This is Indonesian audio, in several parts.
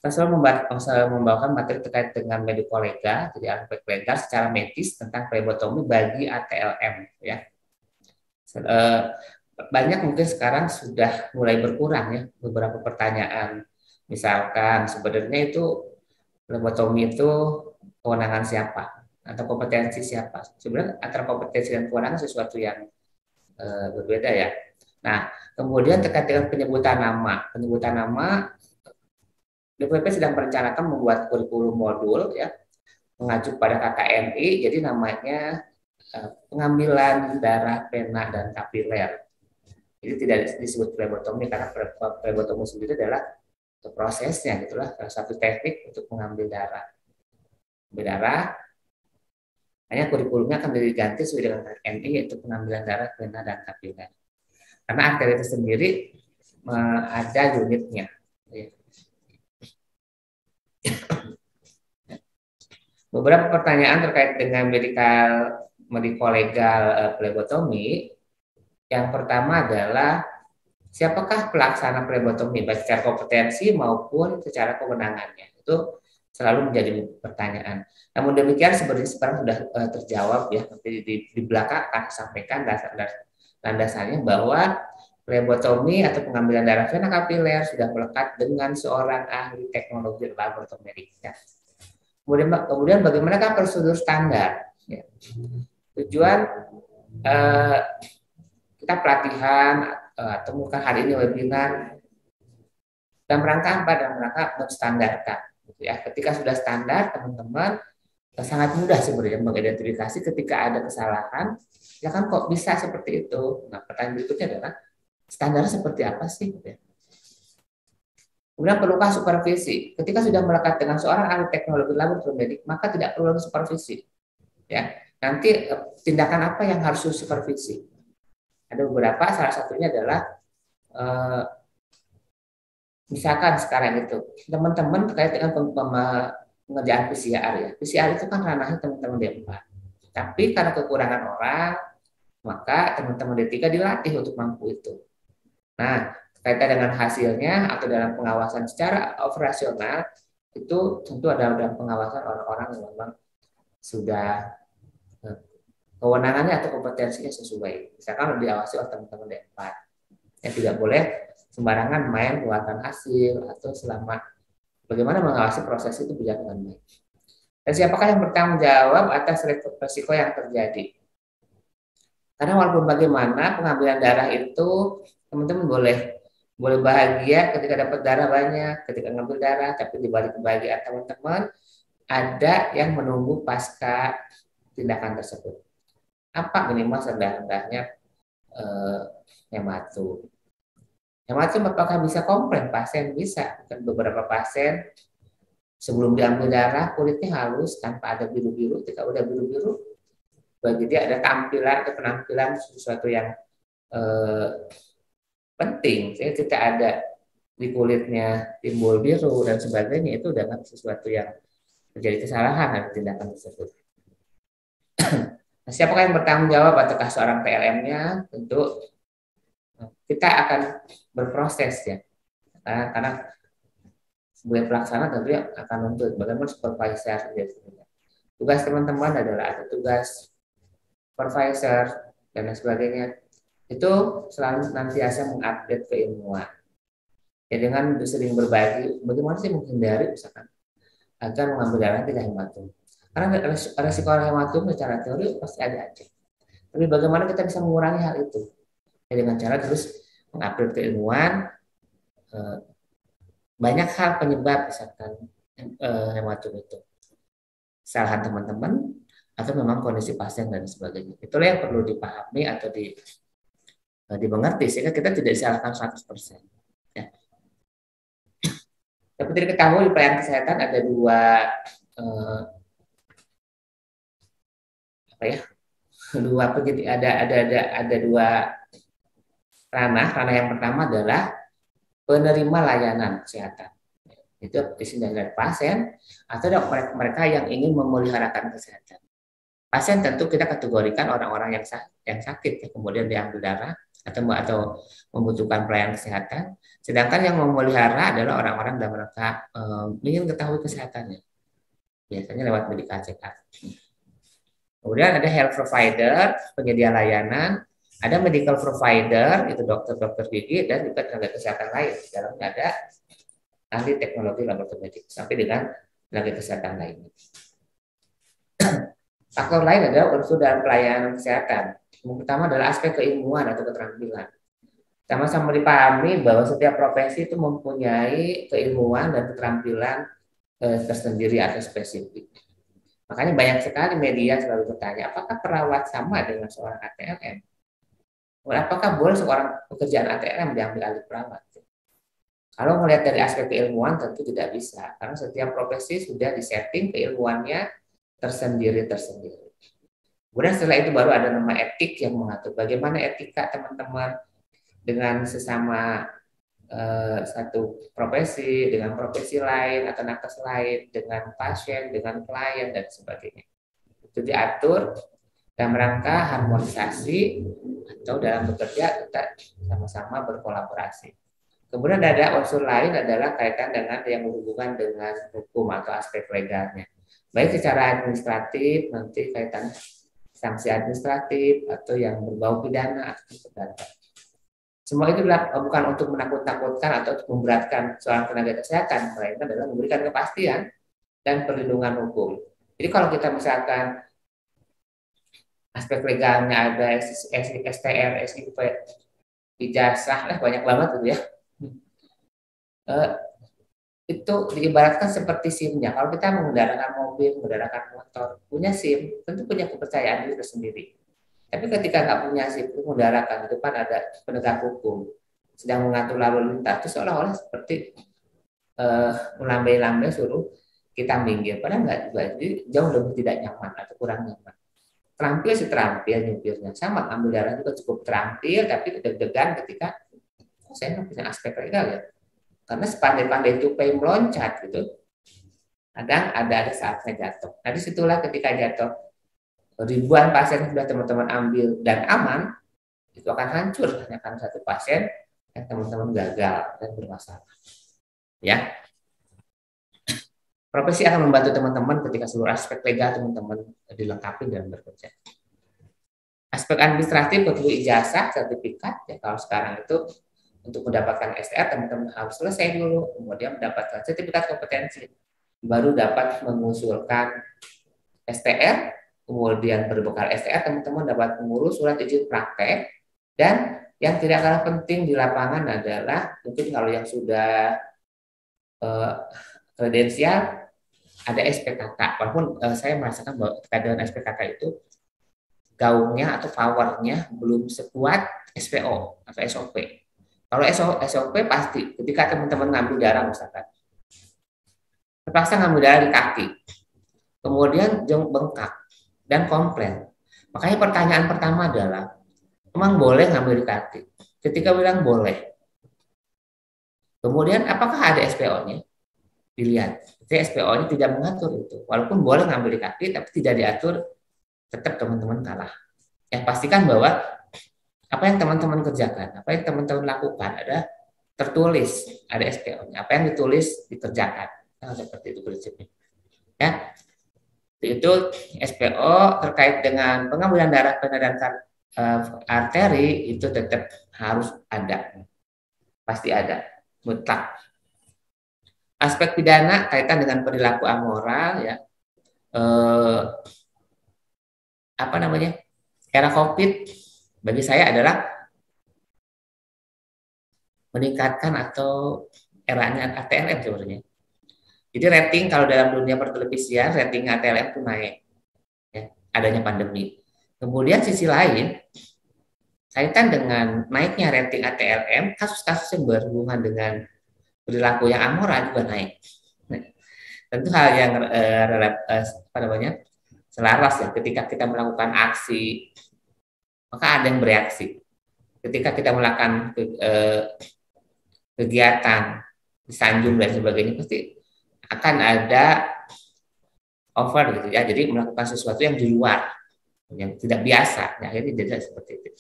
Saya selalu membawakan materi terkait dengan medical legal, jadi aspek legal secara medis tentang flebotomi bagi ATLM. Ya. Banyak mungkin sekarang sudah mulai berkurang ya beberapa pertanyaan. Misalkan sebenarnya itu flebotomi itu kewenangan siapa atau kompetensi siapa? Sebenarnya antara kompetensi dan kewenangan sesuatu yang berbeda ya. Nah, kemudian terkait dengan penyebutan nama DPP sedang merencanakan membuat kurikulum modul ya mengacu pada KKMI, jadi namanya pengambilan darah, vena dan kapiler. Jadi tidak disebut flebotomi karena flebotomi sendiri adalah prosesnya, gitulah salah satu teknik untuk mengambil darah. Hanya kurikulumnya akan diganti sesuai dengan KKMI yaitu pengambilan darah, vena dan kapiler. Karena arteri itu sendiri ada unitnya. Ya. Beberapa pertanyaan terkait dengan medical legal flebotomi. Yang pertama adalah siapakah pelaksana flebotomi baik secara kompetensi maupun secara kewenangannya. Itu selalu menjadi pertanyaan. Namun demikian sebenarnya sekarang sudah terjawab ya. Nanti di belakang akan sampaikan landasannya bahwa flebotomi atau pengambilan darah vena kapiler sudah melekat dengan seorang ahli teknologi laboratorium. Kemudian bagaimanakah prosedur standar? Ya. Tujuan kita pelatihan atau mungkin hari ini webinar dalam rangka apa? Dalam rangka menstandarkan. Gitu ya. Ketika sudah standar, teman-teman sangat mudah sebenarnya mengidentifikasi ketika ada kesalahan. Ya kan kok bisa seperti itu? Nah, pertanyaan berikutnya adalah standarnya seperti apa sih? Gitu ya. Kemudian perlukah supervisi? Ketika sudah melekat dengan seorang ahli teknologi laboratorium medik, maka tidak perlu lagi supervisi. Ya, nanti tindakan apa yang harus supervisi? Ada beberapa, salah satunya adalah misalkan sekarang itu teman-teman terkait dengan pengerjaan PCR ya. PCR itu kan ranahnya teman-teman D4. Tapi karena kekurangan orang, maka teman-teman D3 dilatih untuk mampu itu. Nah, kaitan dengan hasilnya atau dalam pengawasan secara operasional itu tentu ada dalam pengawasan orang-orang yang memang sudah kewenangannya atau kompetensinya sesuai. Misalkan diawasi oleh teman-teman D4 yang tidak boleh sembarangan main keluarkan hasil atau selama bagaimana mengawasi proses itu berjalan dengan baik. Dan siapakah yang bertanggung jawab atas risiko yang terjadi? Karena walaupun bagaimana pengambilan darah itu teman-teman boleh bahagia ketika dapat darah banyak, ketika ngambil darah, tapi di balik kebahagiaan teman-teman ada yang menunggu pasca tindakan tersebut. Apa minimal rendah-rendahnya hematum. Hematum apakah bisa komplain? Pasien bisa. Dan beberapa pasien sebelum diambil darah kulitnya halus tanpa ada biru-biru. Ketika udah biru-biru, bagi dia ada tampilan atau penampilan sesuatu yang penting, saya tidak ada di kulitnya timbul biru dan sebagainya, itu dengan sesuatu yang menjadi kesalahan dari tindakan tersebut. Nah, siapakah yang bertanggung jawab? Apakah seorang PLM-nya? Tentu kita akan berproses ya, karena sebagai pelaksana tentunya akan menuntut bagaimana supervisor. Tugas teman-teman adalah ada tugas supervisor dan lain sebagainya. Itu selalu nantiasa mengupdate keilmuan. Ya dengan sering berbagi, bagaimana sih menghindari misalkan agar mengambil darah tidak hematum. Karena resiko hematum secara teori pasti ada aja. Tapi bagaimana kita bisa mengurangi hal itu? Ya dengan cara terus mengupdate keilmuan. Banyak hal penyebab misalkan hematum itu. Kesalahan teman-teman atau memang kondisi pasien dan sebagainya. Itulah yang perlu dipahami atau dimengerti sehingga kita tidak disalahkan 100%. Ya. Seperti diketahui di pelayanan kesehatan ada dua apa ya, ada dua ranah. Ranah yang pertama adalah penerima layanan kesehatan. Itu isinya dari pasien atau mereka yang ingin memeliharakan kesehatan. Pasien tentu kita kategorikan orang-orang yang sakit, ya, kemudian diambil darah atau membutuhkan pelayanan kesehatan. Sedangkan yang memelihara adalah orang-orang dalam rangka ingin ketahui kesehatannya, biasanya lewat medical check up. Kemudian ada health provider, penyedia layanan, ada medical provider, itu dokter-dokter gigi, dan juga tenaga kesehatan lain. Di dalamnya ada ahli teknologi laboratorium sampai dengan tenaga kesehatan lainnya. Faktor lain adalah unsur dalam pelayanan kesehatan. Yang pertama adalah aspek keilmuan atau keterampilan. Sama-sama dipahami bahwa setiap profesi itu mempunyai keilmuan dan keterampilan tersendiri atau spesifik. Makanya banyak sekali media selalu bertanya, apakah perawat sama dengan seorang ATLM? Apakah boleh seorang pekerjaan ATLM diambil alih perawat? Kalau melihat dari aspek keilmuan tentu tidak bisa, karena setiap profesi sudah disetting keilmuannya tersendiri. Kemudian setelah itu baru ada nama etik yang mengatur bagaimana etika teman-teman dengan sesama satu profesi, dengan profesi lain atau nakes lain, dengan pasien, dengan klien dan sebagainya. Itu diatur dalam rangka harmonisasi atau dalam bekerja kita sama-sama berkolaborasi. Kemudian ada unsur lain adalah kaitan dengan yang berhubungan dengan hukum atau aspek legalnya. Baik secara administratif, nanti kaitan sanksi administratif, atau yang berbau pidana atau pidana. Semua itu bukan untuk menakut-nakutkan atau untuk memberatkan seorang tenaga kesehatan, melainkan adalah memberikan kepastian dan perlindungan hukum. Jadi kalau kita misalkan aspek legalnya ada STR, SIP, ijazah, banyak banget gitu ya. Itu diibaratkan seperti SIM-nya. Kalau kita mengendaraan mobil, mengendaraan motor, punya SIM, tentu punya kepercayaan diri tersendiri. Tapi ketika nggak punya SIM, mengendaraan di depan ada penegak hukum, sedang mengatur lalu lintas, itu seolah-olah seperti melambai-lambai suruh kita minggir. Padahal nggak juga, jadi jauh lebih tidak nyaman atau kurang nyaman. Terampil sih terampil nyupirnya, sama ambil darah juga cukup terampil, tapi deg-degan ketika saya nggak punya aspek legal ya. Karena sepandai-pandai tupai meloncat gitu, kadang ada saatnya jatuh. Nah disitulah ketika jatuh, ribuan pasien sudah teman-teman ambil dan aman, itu akan hancur hanya karena satu pasien yang teman-teman gagal dan bermasalah. Ya, profesi akan membantu teman-teman ketika seluruh aspek legal teman-teman dilengkapi dan bekerja. Aspek administratif perlu ijazah, sertifikat. Ya kalau sekarang itu untuk mendapatkan STR teman-teman harus selesai dulu, kemudian mendapatkan sertifikat kompetensi, baru dapat mengusulkan STR, kemudian berbekal STR teman-teman dapat mengurus surat izin praktek, dan yang tidak kalah penting di lapangan adalah mungkin kalau yang sudah kredensial ada SPKK, walaupun saya merasakan bahwa dengan SPKK itu gaungnya atau powernya belum sekuat SPO atau SOP. Kalau SOP pasti ketika teman-teman ngambil darah misalkan, terpaksa ngambil darah di kaki, kemudian bengkak dan komplain. Makanya pertanyaan pertama adalah, emang boleh ngambil di kaki? Ketika bilang boleh, kemudian apakah ada SPO-nya? Dilihat, jadi SPO-nya tidak mengatur itu. Walaupun boleh ngambil di kaki, tapi tidak diatur, tetap teman-teman kalah. Yang pastikan bahwa apa yang teman-teman kerjakan, apa yang teman-teman lakukan ada tertulis, ada SPO-nya. Apa yang ditulis dikerjakan. Nah, seperti itu prinsipnya. Ya, itu SPO terkait dengan pengambilan darah, pengadaan arteri itu tetap harus ada, pasti ada, mutlak. Aspek pidana kaitan dengan perilaku amoral, ya, apa namanya, era COVID bagi saya adalah meningkatkan atau eranya ATLM sebenarnya. Jadi rating kalau dalam dunia pertelevisian rating ATLM itu naik, ya, adanya pandemi. Kemudian sisi lain kaitan dengan naiknya rating ATLM, kasus-kasus yang berhubungan dengan perilaku yang amoral juga naik. Nah, tentu hal yang apa namanya, selaras ya. Ketika kita melakukan aksi, maka ada yang bereaksi. Ketika kita melakukan kegiatan disanjung dan sebagainya, pasti akan ada over gitu ya. Jadi melakukan sesuatu yang di luar, yang tidak biasa. Nah, akhirnya jadi seperti itu.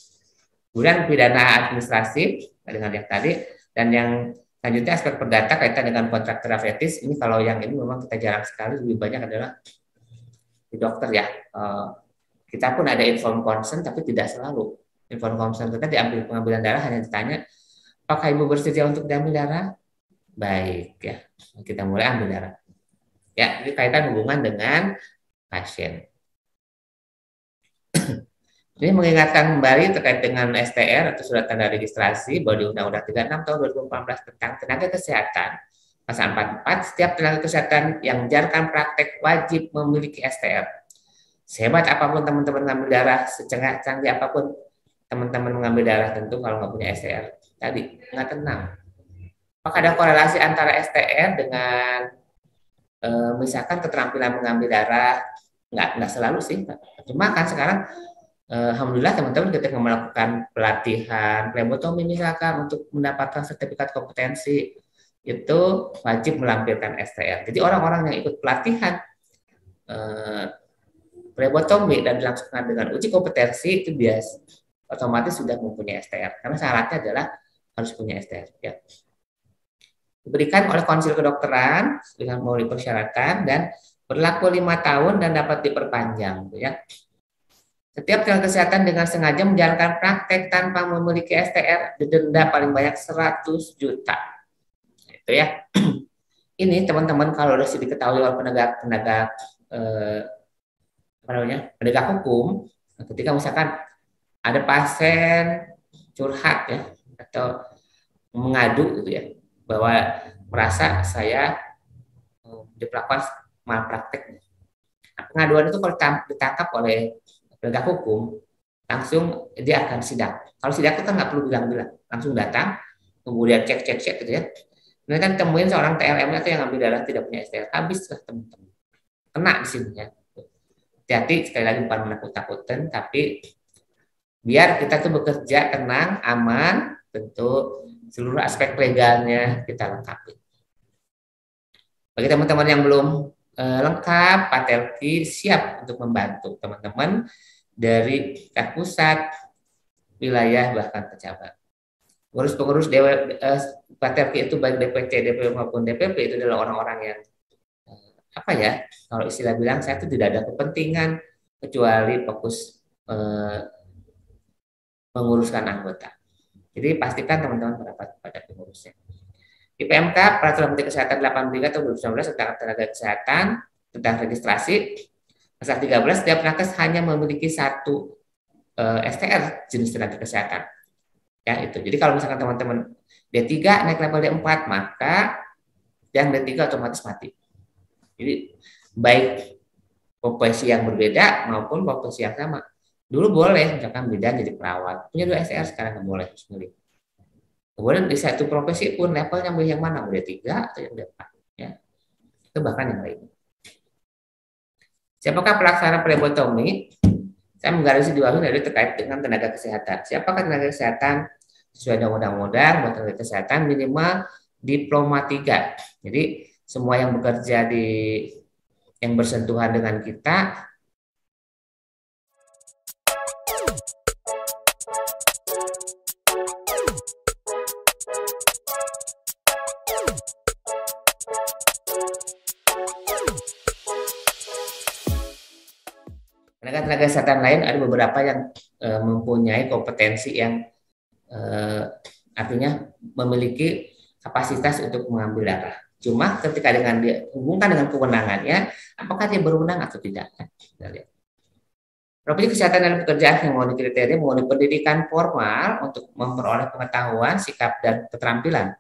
Kemudian pidana administratif dengan yang tadi, dan yang selanjutnya aspek perdata kaitan dengan kontrak terapeutis. Ini kalau yang ini memang kita jarang sekali, lebih banyak adalah di dokter ya. Kita pun ada informed consent tapi tidak selalu. Informed consent kita diambil pengambilan darah hanya ditanya, apakah ibu bersedia untuk diambil darah? Baik ya, kita mulai ambil darah. Ya, ini kaitan hubungan dengan pasien. Ini mengingatkan kembali terkait dengan STR atau surat tanda registrasi bahwa di Undang-Undang 36 tahun 2014 tentang tenaga kesehatan pasal 44, setiap tenaga kesehatan yang menjalankan praktek wajib memiliki STR. Sehebat apapun teman-teman mengambil darah, secanggih apapun teman-teman mengambil darah, tentu kalau nggak punya STR tadi nggak tenang. Apakah ada korelasi antara STR dengan misalkan keterampilan mengambil darah? Nggak selalu sih. Cuma kan sekarang alhamdulillah teman-teman ketika melakukan pelatihan plebotomi misalkan untuk mendapatkan sertifikat kompetensi itu wajib melampirkan STR. Jadi orang-orang yang ikut pelatihan plebotomi dan dilangsungkan dengan uji kompetensi itu biasa otomatis sudah mempunyai STR karena syaratnya adalah harus punya STR. Ya. Diberikan oleh konsil kedokteran dengan memenuhi persyaratan dan berlaku 5 tahun dan dapat diperpanjang. Ya. Setiap tenaga kesehatan dengan sengaja menjalankan praktek tanpa memiliki STR didenda paling banyak 100 juta. Itu ya. Ini teman-teman kalau sudah diketahui oleh penegak penegak hukum, ketika misalkan ada pasien curhat ya atau mengadu gitu ya bahwa merasa saya diperlakukan malpraktek. Nah, pengaduan itu kalau ditangkap oleh penegak hukum, langsung dia akan sidang. Kalau sidang itu kan nggak perlu bilang-bilang, langsung datang, kemudian cek gitu ya. Mereka kan temuin seorang TLM atau yang ambil darah tidak punya STR, habis lah teman-teman. Kena di sini ya. Hati-hati sekali lagi bukan menakut-nakutin, tapi biar kita tuh bekerja tenang, aman, tentu seluruh aspek legalnya kita lengkapi. Bagi teman-teman yang belum lengkap, Pak Telki siap untuk membantu teman-teman dari tingkat pusat, wilayah, bahkan pejabat. Pengurus-pengurus Pak Telki itu baik DPC, DPP maupun DPP itu adalah orang-orang yang apa ya, kalau istilah bilang saya itu tidak ada kepentingan kecuali fokus menguruskan anggota. Jadi pastikan teman-teman merapat pada pengurusnya. Di PMK, Peraturan Menteri Kesehatan 83 tahun 2019 tentang tenaga kesehatan, tentang registrasi, pasal 13, setiap nakes hanya memiliki satu STR jenis tenaga kesehatan. Ya, itu. Jadi kalau misalkan teman-teman D3 naik level D4, maka yang D3 otomatis mati. Jadi baik profesi yang berbeda maupun profesi yang sama. Dulu boleh, misalkan bidan jadi perawat, punya 2 STR, sekarang nggak boleh, harus milih. Kemudian di satu profesi pun levelnya mau yang mana, udah 3 atau yang udah 4 ya. Itu bahkan yang lain. Siapakah pelaksana plebotomi? Saya menggarisbawahi dari terkait dengan tenaga kesehatan. Siapakah tenaga kesehatan? Sesuai undang-undang, tenaga kesehatan minimal diploma 3. Jadi semua yang bekerja yang bersentuhan dengan kita tenaga kesehatan lain ada beberapa yang mempunyai kompetensi yang artinya memiliki kapasitas untuk mengambil darah. Cuma ketika dengan dihubungkan dengan kewenangannya, apakah dia berwenang atau tidak? Kita lihat. Profesi kesehatan dan pekerjaan yang memenuhi kriteria memenuhi pendidikan formal untuk memperoleh pengetahuan, sikap, dan keterampilan.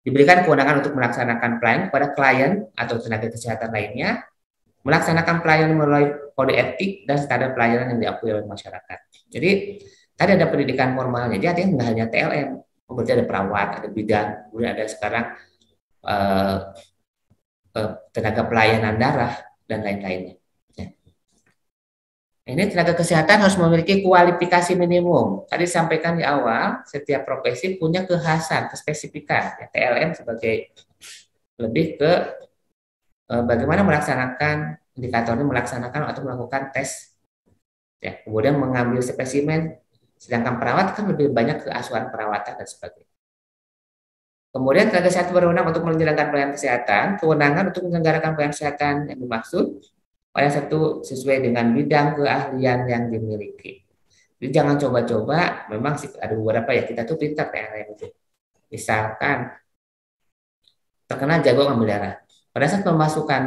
Diberikan kewenangan untuk melaksanakan pelayanan kepada klien atau tenaga kesehatan lainnya, melaksanakan pelayanan melalui kode etik dan standar pelayanan yang diakui oleh masyarakat. Jadi tadi ada pendidikan formalnya, jadi artinya nggak hanya TLM, berarti ada perawat, ada bidan, kemudian ada sekarang tenaga pelayanan darah dan lain-lainnya. Ya. Ini tenaga kesehatan harus memiliki kualifikasi minimum. Tadi sampaikan di awal, setiap profesi punya kekhasan, kespesifikan. Ya, TLM sebagai lebih ke bagaimana melaksanakan indikatornya, melaksanakan atau melakukan tes. Ya, kemudian mengambil spesimen, sedangkan perawat kan lebih banyak ke asuhan perawatan dan sebagainya. Kemudian tenaga kesehatan berwenang untuk menjalankan pelayanan kesehatan, kewenangan untuk menyelenggarakan pelayanan kesehatan yang dimaksud oleh satu sesuai dengan bidang keahlian yang dimiliki. Jadi jangan coba-coba, memang sih ada beberapa ya kita tuh pintar PLN itu. Misalkan terkena jago ngambil darah. Pada saat memasukkan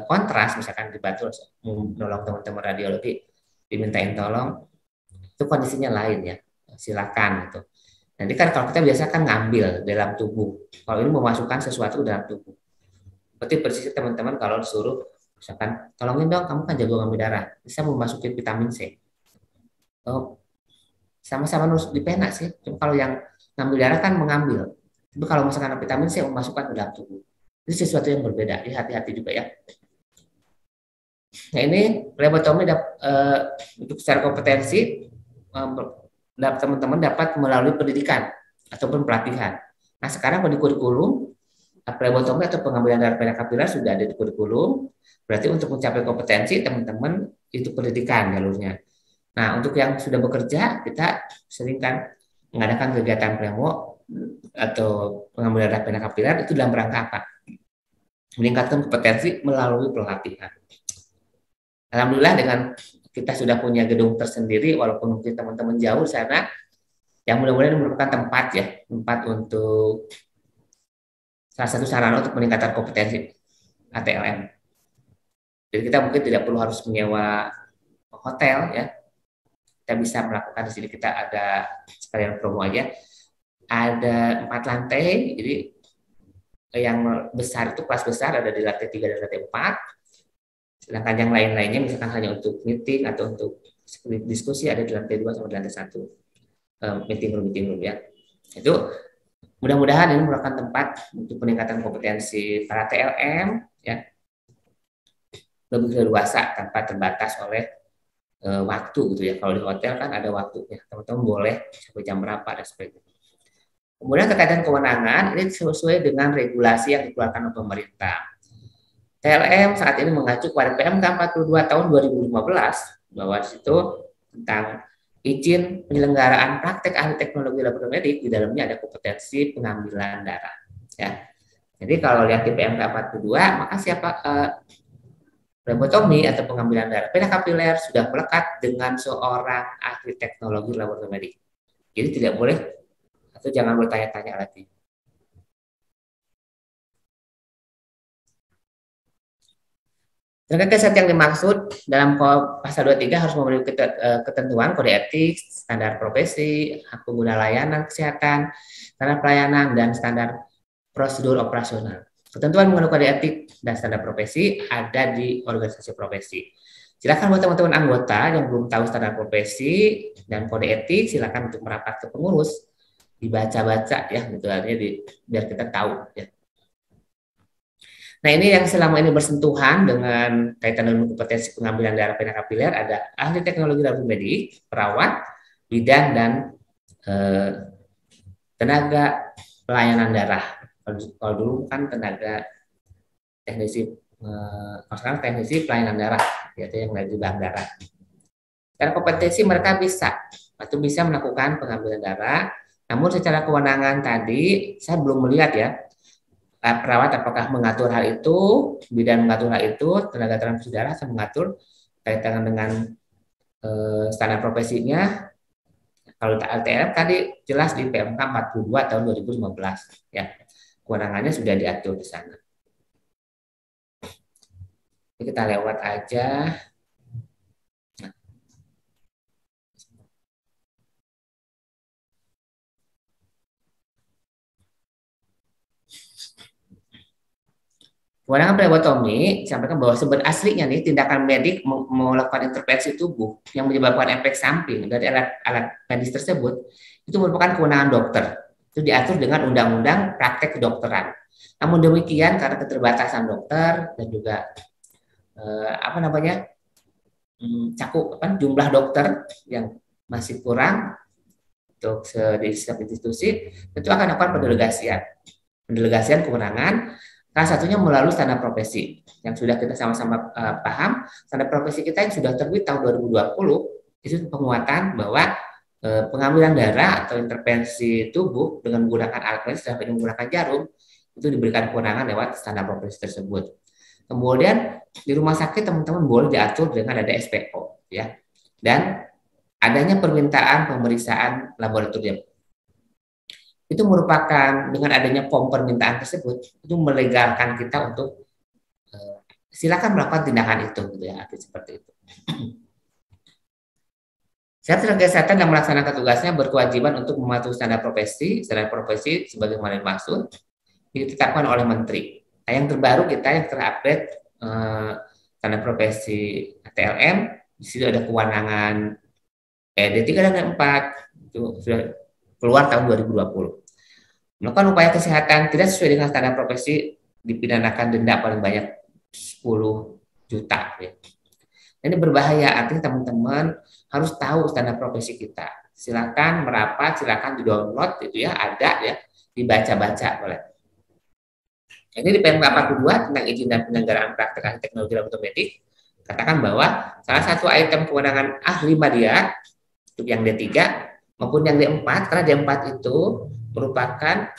kontras, misalkan dibantu menolong teman-teman radiologi, dimintain tolong, itu kondisinya lain ya, silakan gitu. Nanti kan kalau kita biasa kan ngambil dalam tubuh, kalau ini memasukkan sesuatu ke dalam tubuh. Berarti persis teman-teman kalau disuruh, misalkan tolongin dong, kamu kan jago ngambil darah, bisa memasukin vitamin C. Oh, sama-sama nusuk di pena sih. Cuma kalau yang ngambil darah kan mengambil. Tapi kalau misalkan vitamin C memasukkan ke dalam tubuh. Itu sesuatu yang berbeda. Jadi hati-hati juga ya. Nah ini flebotomi untuk secara kompetensi teman-teman dapat melalui pendidikan ataupun pelatihan. Nah sekarang di kurikulum flebotomi atau pengambilan darah pena kapiler sudah ada di kurikulum. Berarti untuk mencapai kompetensi teman-teman itu pendidikan jalurnya. Nah, untuk yang sudah bekerja, kita sering kan mengadakan kegiatan premo atau pengambilan darah pena kapiler itu dalam rangka apa? Meningkatkan kompetensi melalui pelatihan. Alhamdulillah dengan kita sudah punya gedung tersendiri, walaupun mungkin teman-teman jauh sana, yang mudah-mudahan merupakan tempat ya, tempat untuk salah satu sarana untuk meningkatkan kompetensi ATLM. Jadi kita mungkin tidak perlu harus menyewa hotel ya, kita bisa melakukan di sini. Kita ada sekalian promo aja, ada 4 lantai, jadi yang besar itu kelas besar ada di lantai 3 dan lantai 4, sedangkan yang lain-lainnya misalkan hanya untuk meeting atau untuk diskusi ada di lantai 2 sama di lantai 1, meeting room ya. Itu mudah-mudahan ini merupakan tempat untuk peningkatan kompetensi para TLM ya, lebih leluasa tanpa terbatas oleh waktu gitu ya. Kalau di hotel kan ada waktunya, teman-teman boleh sampai jam berapa dan sebagainya. Kemudian terkait dengan kewenangan, ini sesuai dengan regulasi yang dikeluarkan oleh pemerintah. TLM saat ini mengacu pada PMK 42 tahun 2015 bahwa di situ tentang izin penyelenggaraan praktek ahli teknologi laboratorium medik, di dalamnya ada kompetensi pengambilan darah. Ya. Jadi kalau lihat di PMK 42, maka siapa flebotomi atau pengambilan darah pena kapiler sudah melekat dengan seorang ahli teknologi laboratorium medik. Jadi tidak boleh atau jangan bertanya-tanya lagi. Tenaga kesehatan yang dimaksud dalam pasal 23 harus memenuhi ketentuan kode etik, standar profesi, hak pengguna layanan kesehatan, standar pelayanan, dan standar prosedur operasional. Ketentuan mengenai kode etik dan standar profesi ada di organisasi profesi. Silakan buat teman-teman anggota yang belum tahu standar profesi dan kode etik, silakan untuk merapat ke pengurus, dibaca-baca ya, gitu artinya biar kita tahu ya. Nah ini yang selama ini bersentuhan dengan kaitan dengan kompetensi pengambilan darah pena kapiler ada ahli teknologi laboratorium medik, perawat, bidan, dan tenaga pelayanan darah. Kalau dulu kan tenaga teknisi, kalau sekarang teknisi pelayanan darah, yaitu yang dari bank darah. Secara kompetensi mereka bisa atau bisa melakukan pengambilan darah, namun secara kewenangan tadi saya belum melihat ya, perawat apakah mengatur hal itu, bidan mengatur hal itu, tenaga transfusi darah akan mengatur kaitan dengan standar profesinya. Kalau LTM tadi jelas di PMK 42 tahun 2015 ya, kewenangannya sudah diatur di sana. Ini kita lewat aja. Kewenangan flebotomi sampaikan bahwa sebenarnya aslinya nih tindakan medik melakukan intervensi tubuh yang menyebabkan efek samping dari alat medis tersebut itu merupakan kewenangan dokter. Itu diatur dengan undang-undang praktek kedokteran. Namun demikian karena keterbatasan dokter dan juga jumlah dokter yang masih kurang untuk di setiap institusi, tentu akan melakukan pendelegasian kewenangan. Salah satunya melalui standar profesi yang sudah kita sama-sama paham. Standar profesi kita yang sudah terbit tahun 2020 itu penguatan bahwa pengambilan darah atau intervensi tubuh dengan menggunakan alat medis dan menggunakan jarum itu diberikan kewenangan lewat standar profesi tersebut. Kemudian di rumah sakit teman-teman boleh diatur dengan ada SPO ya. Dan adanya permintaan pemeriksaan laboratorium. Itu merupakan dengan adanya form permintaan tersebut itu melegalkan kita untuk silakan melakukan tindakan itu gitu ya, seperti itu. Tenaga kesehatan yang melaksanakan tugasnya berkewajiban untuk mematuhi standar profesi sebagaimana dimaksud ditetapkan oleh menteri. Nah, yang terbaru kita yang terupdate standar profesi TLM, di situ ada kewenangan D3 dan D4 itu sudah keluar tahun 2020. Melakukan upaya kesehatan tidak sesuai dengan standar profesi dipidanakan denda paling banyak 10 juta. Ya. Ini berbahaya, artinya teman-teman harus tahu standar profesi kita. Silakan merapat, silakan di-download itu ya, ada ya, dibaca-baca boleh. Ini di PMK 42 tentang izin dan penyelenggaraan praktek ahli teknologi laboratorium katakan bahwa salah satu item kewenangan ahli media untuk yang D3 maupun yang D4, karena D4 itu merupakan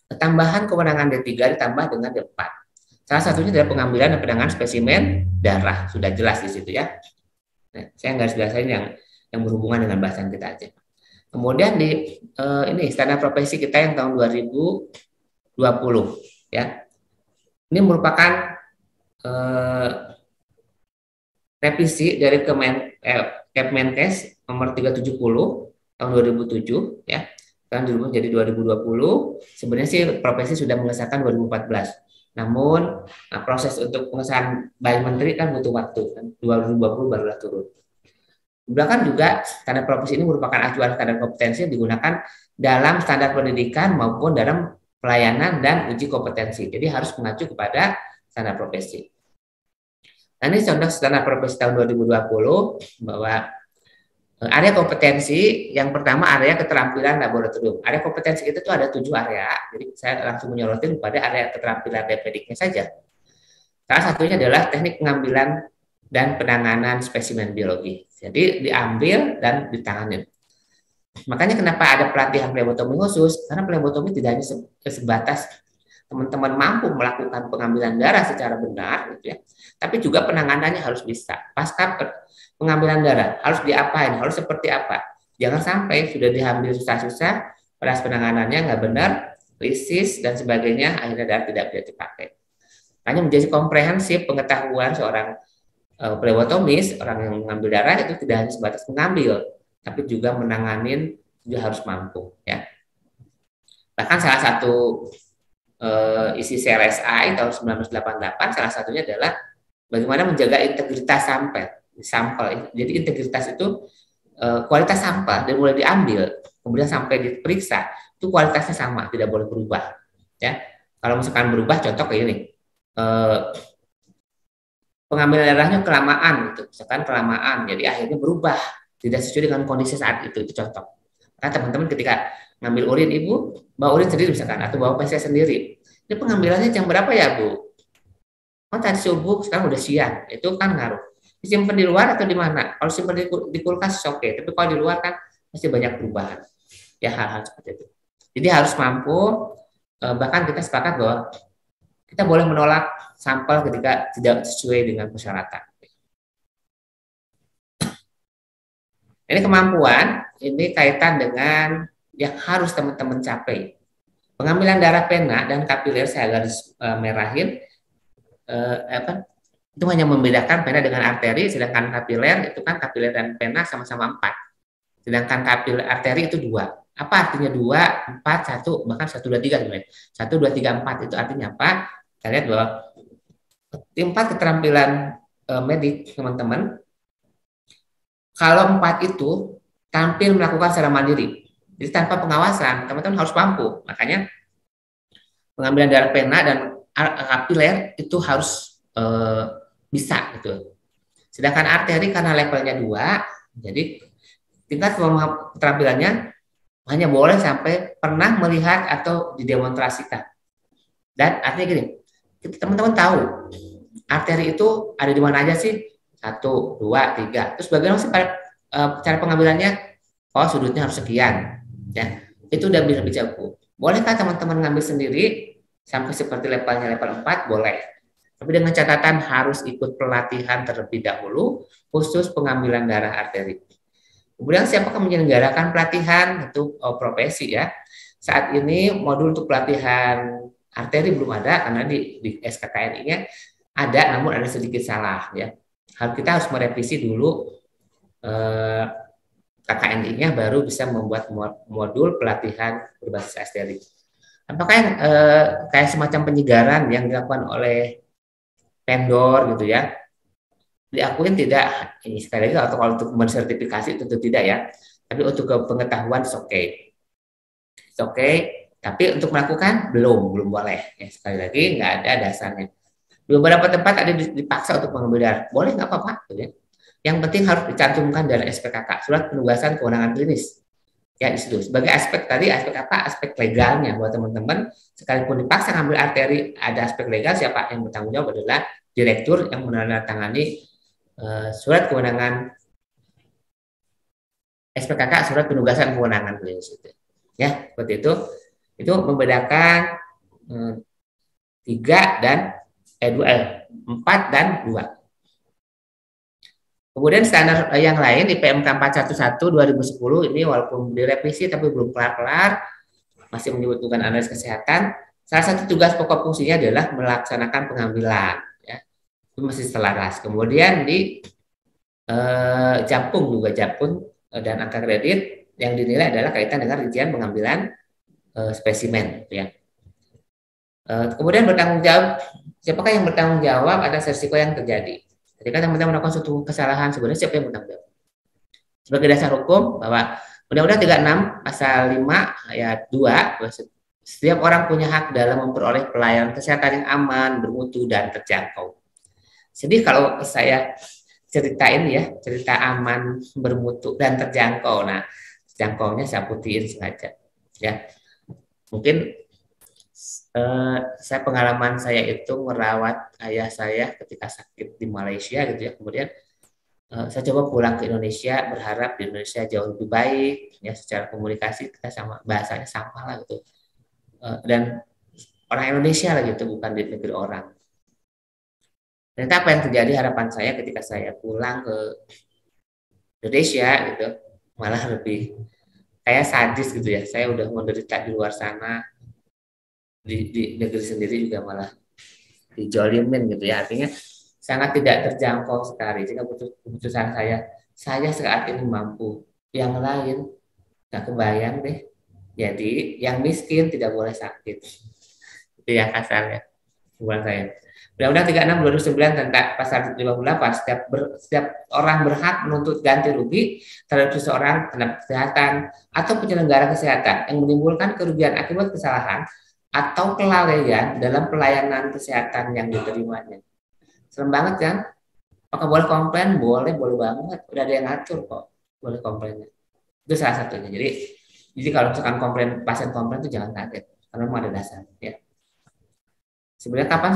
tambahan kewenangan D3 ditambah dengan D4. Salah satunya adalah pengambilan dan penanganan spesimen darah, sudah jelas di situ ya. Nah, saya garis bawahin yang berhubungan dengan bahasan kita aja. Kemudian di ini standar profesi kita yang tahun 2020 ya. Ini merupakan revisi dari Kepmenkes nomor 370 tahun 2007 ya. Sekarang dirubah jadi 2020. Sebenarnya sih profesi sudah mengesahkan 2014. Namun proses untuk pengesahan by menteri kan butuh waktu, kan 2020 barulah turun. Bahkan juga standar profesi ini merupakan acuan standar kompetensi yang digunakan dalam standar pendidikan maupun dalam pelayanan dan uji kompetensi. Jadi harus mengacu kepada standar profesi. Nah, ini contoh standar profesi tahun 2020 bahwa area kompetensi yang pertama area keterampilan laboratorium. Area kompetensi itu tuh ada 7 area. Jadi saya langsung menyorotin pada area keterampilan mediknya saja. Salah satunya adalah teknik pengambilan dan penanganan spesimen biologi. Jadi diambil dan ditangani. Makanya kenapa ada pelatihan plebotomi khusus? Karena plebotomi tidak hanya sebatas teman-teman mampu melakukan pengambilan darah secara benar, gitu ya, tapi juga penanganannya harus bisa. Pasca pengambilan darah harus diapain, harus seperti apa. Jangan sampai sudah diambil susah-susah, pada penanganannya nggak benar, lisis dan sebagainya, akhirnya darah tidak bisa dipakai. Hanya menjadi komprehensif pengetahuan seorang plebotomis, orang yang mengambil darah itu tidak hanya sebatas mengambil, tapi juga menanganin juga harus mampu. Ya. Bahkan salah satu isi CLSI tahun 1988 salah satunya adalah bagaimana menjaga integritas sampel. Jadi integritas itu kualitas sampel dari mulai diambil kemudian sampai diperiksa itu kualitasnya sama, tidak boleh berubah. Ya, kalau misalkan berubah, contoh kayak ini, pengambilan darahnya kelamaan, gitu. Misalkan kelamaan, jadi akhirnya berubah, tidak sesuai dengan kondisi saat itu contoh. Karena teman-teman ketika ngambil urin ibu, bawa urin sendiri misalkan, atau bawa PC sendiri. Ini pengambilannya jam berapa ya Bu? Oh tadi subuh, sekarang udah siang. Itu kan ngaruh. Disimpan di luar atau di mana? Kalau simpan di kulkas oke, tapi kalau di luar kan pasti banyak perubahan. Ya hal-hal seperti itu. Jadi harus mampu, bahkan kita sepakat bahwa kita boleh menolak sampel ketika tidak sesuai dengan persyaratan. Ini kemampuan, ini kaitan dengan yang harus teman-teman capai. Pengambilan darah pena dan kapiler saya garis merahin, itu hanya membedakan pena dengan arteri, sedangkan kapiler itu kan kapiler dan pena sama-sama 4. Sedangkan kapiler arteri itu 2. Apa artinya 2, 4, 1, bahkan 1, 2, 3 sebenarnya. 1, 2, 3, 4 itu artinya apa? Kita lihat bahwa 4 keterampilan medik teman-teman, kalau 4 itu tampil melakukan secara mandiri. Jadi tanpa pengawasan, teman-teman harus mampu. Makanya pengambilan darah pena dan kapiler itu harus bisa gitu. Sedangkan arteri karena levelnya 2, jadi tingkat keterampilannya hanya boleh sampai pernah melihat atau didemonstrasikan. Dan artinya gini, teman-teman tahu arteri itu ada di mana aja sih? Satu, dua, tiga. Terus bagaimana sih cara pengambilannya? Oh, sudutnya harus sekian. Ya, itu udah bisa dicakup. Bolehkah teman-teman ngambil sendiri sampai seperti levelnya level 4? Boleh. Tapi dengan catatan harus ikut pelatihan terlebih dahulu khusus pengambilan darah arteri. Kemudian siapakah menyelenggarakan pelatihan? Itu profesi ya. Saat ini modul untuk pelatihan arteri belum ada karena di SKKNI-nya ada, namun ada sedikit salah ya. Kita harus merevisi dulu KKNI-nya baru bisa membuat modul pelatihan berbasis arteri. Apakah yang kayak semacam penyegaran yang dilakukan oleh vendor gitu ya? Diakuin tidak, ini sekali lagi atau kalau untuk mensertifikasi tentu tidak ya, tapi untuk pengetahuan oke, tapi untuk melakukan belum boleh ya, sekali lagi nggak ada dasarnya. Di beberapa tempat ada dipaksa untuk mengambil darah, boleh nggak apa-apa gitu ya. Yang penting harus dicantumkan dalam SPKK, surat penugasan kewenangan klinis ya, di situ sebagai aspek tadi, aspek apa, aspek legalnya buat teman-teman. Sekalipun dipaksa ngambil arteri, ada aspek legal, siapa yang bertanggung jawab adalah direktur yang menandatangani surat kewenangan SPKK, surat penugasan kewenangan klinis itu ya, seperti itu membedakan 3 dan 4 dan 2. Kemudian standar yang lain di PMK 411 2010 ini walaupun direvisi tapi belum kelar-kelar, masih menyebutkan analis kesehatan. Salah satu tugas pokok fungsinya adalah melaksanakan pengambilan ya. Itu masih selaras. Kemudian di Japung juga, dan angka kredit yang dinilai adalah kaitan dengan rincian pengambilan spesimen ya. Kemudian bertanggung jawab, siapakah yang bertanggung jawab atas risiko yang terjadi? Ketika teman-teman melakukan suatu kesalahan, sebenarnya siapa yang bertanggung jawab? Sebagai dasar hukum bahwa Undang-Undang 36 pasal 5 ayat 2, setiap orang punya hak dalam memperoleh pelayanan kesehatan yang aman, bermutu dan terjangkau. Jadi kalau saya ceritain ya, cerita aman, bermutu dan terjangkau. Nah, terjangkaunya saya putihin sengaja. Ya, mungkin pengalaman saya itu merawat ayah saya ketika sakit di Malaysia gitu ya. Kemudian saya coba pulang ke Indonesia, berharap di Indonesia jauh lebih baik ya, secara komunikasi kita sama, bahasanya sama lah gitu. Dan orang Indonesia lah gitu, bukan di negeri orang. Ternyata apa yang terjadi, harapan saya ketika saya pulang ke Indonesia gitu, malah lebih kayak sadis gitu ya. Saya udah menderita di luar sana, di negeri sendiri juga malah dijolimin gitu ya. Artinya sangat tidak terjangkau sekali. Jika keputusan saya saat ini mampu, yang lain nggak kebayang deh. Jadi yang miskin tidak boleh sakit. Itu yang kasarnya buat saya. Undang-Undang 36 2009 tentang pasal 58, setiap orang berhak menuntut ganti rugi terhadap seseorang, tenaga kesehatan atau penyelenggara kesehatan yang menimbulkan kerugian akibat kesalahan atau kelalaian dalam pelayanan kesehatan yang diterimanya. Serem banget kan? Apakah boleh komplain? Boleh banget. Udah ada yang ngatur kok. Boleh komplainnya. Itu salah satunya. Jadi kalau misalkan pasien komplain itu jangan kaget, karena memang ada dasar. Ya. Sebenarnya kapan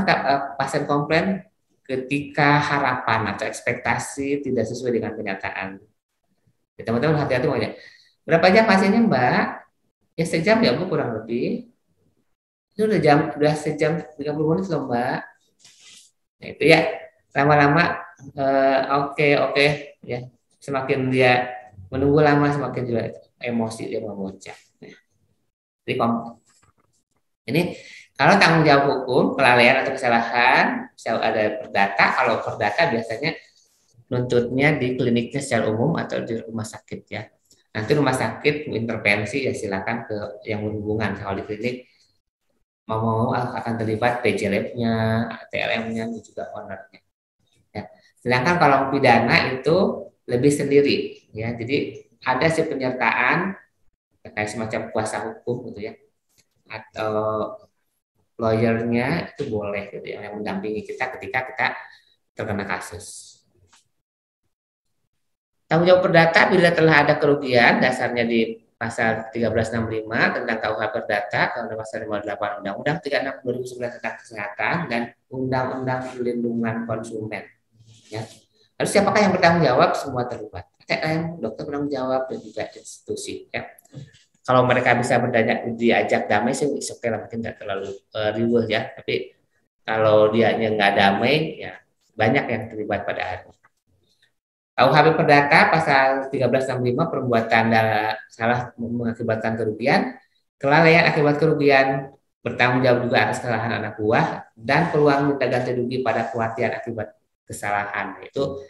pasien komplain? Ketika harapan atau ekspektasi tidak sesuai dengan kenyataan. Ya, teman-teman hati-hati makanya. Berapa jam pasiennya Mbak? Ya sejam ya Bu kurang lebih. Itu udah sejam 30 menit loh Mbak. Nah itu ya, lama-lama oke ya, semakin dia menunggu lama semakin juga emosi dia memuncak. Jadi ini kalau tanggung jawab hukum kelalaian atau kesalahan bisa ada perdata. Kalau perdata biasanya nuntutnya di kliniknya secara umum atau di rumah sakit ya. Nanti rumah sakit intervensi ya silakan ke yang berhubungan. Kalau di klinik mau akan terlibat PJ Lab-nya, TLM-nya, juga owner-nya. Ya. Sedangkan kalau pidana itu lebih sendiri, ya. Jadi ada si penyertaan kayak semacam kuasa hukum gitu ya, atau lawyernya itu boleh gitu ya, yang mendampingi kita ketika kita terkena kasus. Tanggung jawab perdata bila telah ada kerugian, dasarnya di pasal 1365 tentang KUH Perdata, kalau pasal 58 Undang-Undang 36 2011 tentang kesehatan, dan Undang-Undang Perlindungan Konsumen. Ya. Lalu siapakah yang bertanggung jawab? Semua terlibat. ATM, dokter bertanggung jawab, dan juga institusi. Ya. Kalau mereka bisa diajak damai sih, oke lah, mungkin nggak terlalu riuh ya. Tapi kalau dia nggak damai, ya banyak yang terlibat pada hari. KUHP Perdata pasal 1365 perbuatan salah mengakibatkan kerugian, kelalaian akibat kerugian, bertanggung jawab juga atas kesalahan anak buah, dan peluang minta ganti rugi pada kematian akibat kesalahan. Itu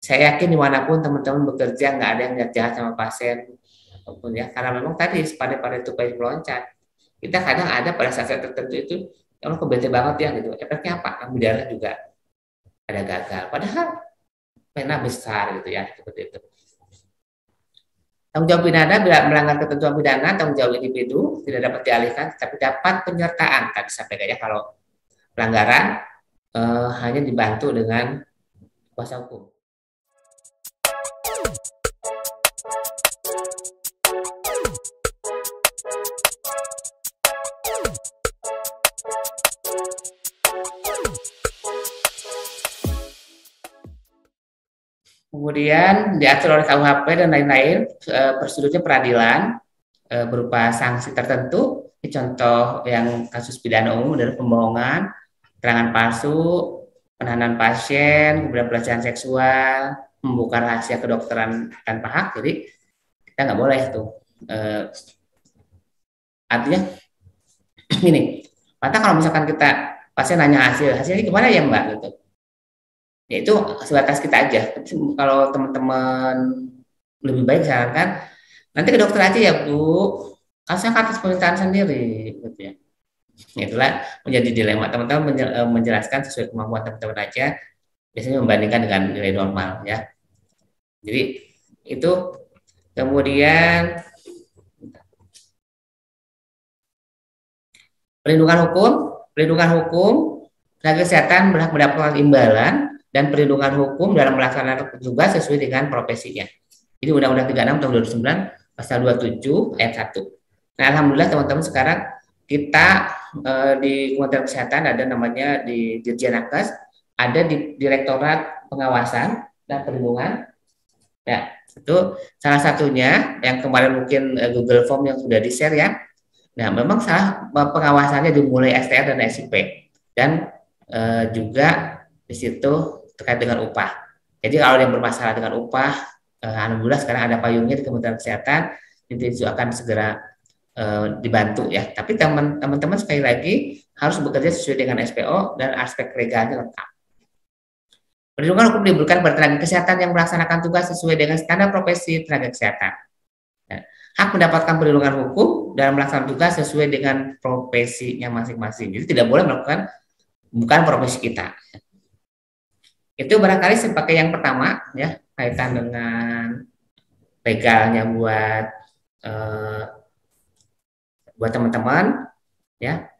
saya yakin dimanapun teman-teman bekerja nggak ada yang jahat sama pasien apapun ya, karena memang tadi pada itu kayak meloncat. Kita kadang ada pada saat tertentu itu kalau kebete banget ya gitu. Efeknya apa? Darah juga ada gagal. Padahal pena besar gitu ya seperti itu. Tanggung jawab pidana bila melanggar ketentuan pidana, tanggung jawab individu tidak dapat dialihkan, tapi dapat penyertaan. Tadi sampaikan ya kalau pelanggaran hanya dibantu dengan kuasa hukum. Kemudian diatur oleh KUHP dan lain-lain, prosedurnya peradilan berupa sanksi tertentu. Contoh yang kasus pidana umum adalah pembohongan, keterangan palsu, penahanan pasien, kemudian pelecehan seksual, membuka rahasia kedokteran tanpa hak. Jadi kita nggak boleh tuh. Artinya gini, maka kalau misalkan kita pasien nanya hasilnya gimana ya Mbak gitu. Ya itu sebatas kita aja. Kalau teman-teman lebih baik sarankan nanti ke dokter aja ya Bu, kasusnya atas permintaan sendiri gitu ya. Itulah menjadi dilema teman-teman menjelaskan sesuai kemampuan teman-teman aja, biasanya membandingkan dengan nilai normal ya. Jadi itu kemudian perlindungan hukum tenaga kesehatan berhak mendapatkan imbalan dan perlindungan hukum dalam melaksanakan tugas sesuai dengan profesinya. Ini Undang-Undang 36 tahun 2009 pasal 27 ayat 1. Nah, alhamdulillah teman-teman sekarang kita di Kementerian Kesehatan ada namanya di Dirjen Nakes, ada di Direktorat Pengawasan dan Perlindungan. Ya, itu salah satunya yang kemarin mungkin Google Form yang sudah di-share ya. Nah, memang salah pengawasannya dimulai STR dan SIP dan juga di situ terkait dengan upah. Jadi kalau yang bermasalah dengan upah, alhamdulillah sekarang ada payungnya di Kementerian Kesehatan, itu akan segera dibantu ya. Tapi teman-teman sekali lagi harus bekerja sesuai dengan SPO dan aspek legalnya lengkap. Perlindungan hukum diberikan pada tenaga kesehatan yang melaksanakan tugas sesuai dengan standar profesi tenaga kesehatan. Hak mendapatkan perlindungan hukum dalam melaksanakan tugas sesuai dengan profesinya masing-masing. Jadi tidak boleh melakukan bukan profesi kita. Itu barangkali sebagai yang pertama ya, kaitan dengan legalnya buat teman-teman ya.